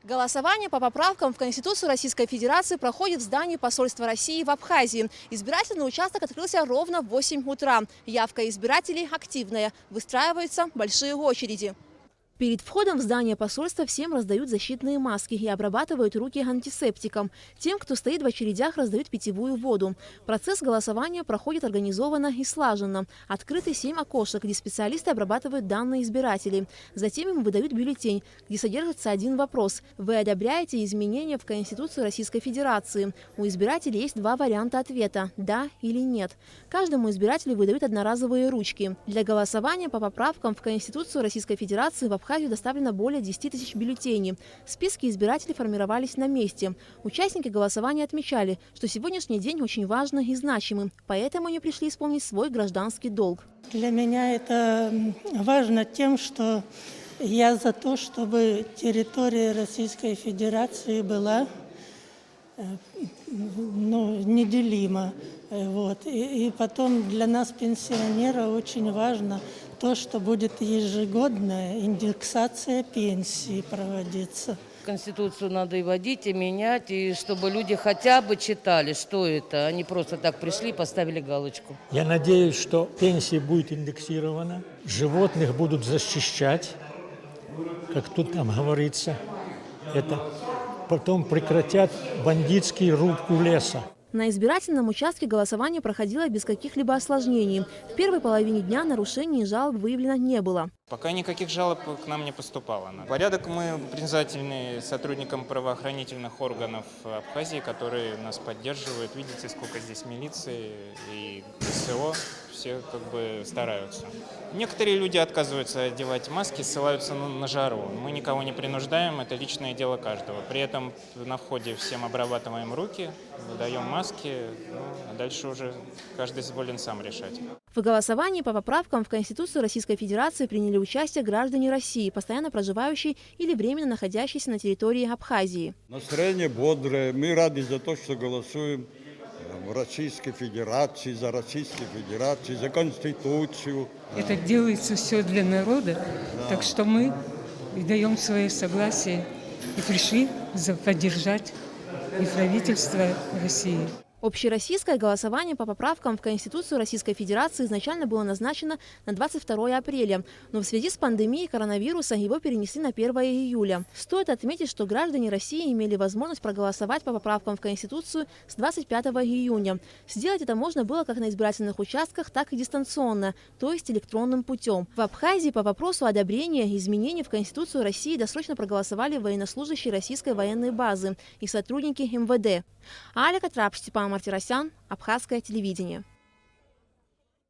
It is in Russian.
Голосование по поправкам в Конституцию Российской Федерации проходит в здании посольства России в Абхазии. Избирательный участок открылся ровно в 8 утра. Явка избирателей активная. Выстраиваются большие очереди. Перед входом в здание посольства всем раздают защитные маски и обрабатывают руки антисептиком. Тем, кто стоит в очередях, раздают питьевую воду. Процесс голосования проходит организованно и слаженно. Открыты 7 окошек, где специалисты обрабатывают данные избирателей. Затем им выдают бюллетень, где содержится один вопрос. Вы одобряете изменения в Конституцию Российской Федерации? У избирателей есть 2 варианта ответа – да или нет. Каждому избирателю выдают одноразовые ручки. Для голосования по поправкам в Конституцию Российской Федерации в Абхазию доставлено более 10 тысяч бюллетеней. Списки избирателей формировались на месте. Участники голосования отмечали, что сегодняшний день очень важный и значимый, поэтому они пришли исполнить свой гражданский долг. Для меня это важно тем, что я за то, чтобы территория Российской Федерации была неделима. И потом для нас, пенсионеров, очень важно то, что будет ежегодная индексация пенсии проводиться. Конституцию надо и вводить, и менять, и чтобы люди хотя бы читали, что это. Они просто так пришли, поставили галочку. Я надеюсь, что пенсия будет индексирована, животных будут защищать, как тут там говорится. Это потом прекратят бандитскую рубку леса. На избирательном участке голосование проходило без каких-либо осложнений. В первой половине дня нарушений и жалоб выявлено не было. Пока никаких жалоб к нам не поступало. Порядок мы признательны сотрудникам правоохранительных органов Абхазии, которые нас поддерживают. Видите, сколько здесь милиции и СО. Все стараются. Некоторые люди отказываются одевать маски, ссылаются на жару. Мы никого не принуждаем, это личное дело каждого. При этом на входе всем обрабатываем руки, выдаем маски, а дальше уже каждый волен сам решать. В голосовании по поправкам в Конституцию Российской Федерации приняли участие граждане России, постоянно проживающие или временно находящиеся на территории Абхазии. Настроение бодрое, мы рады за то, что голосуем в Российской Федерации, за Российскую Федерацию, за Конституцию. Это делается все для народа, да. Так что мы даем свое согласие и пришли поддержать и правительство России. Общероссийское голосование по поправкам в Конституцию Российской Федерации изначально было назначено на 22 апреля, но в связи с пандемией коронавируса его перенесли на 1 июля. Стоит отметить, что граждане России имели возможность проголосовать по поправкам в Конституцию с 25 июня. Сделать это можно было как на избирательных участках, так и дистанционно, то есть электронным путем. В Абхазии по вопросу одобрения изменений в Конституцию России досрочно проголосовали военнослужащие российской военной базы и сотрудники МВД. Аля Катрап, Степан Мартиросян, Абхазское телевидение.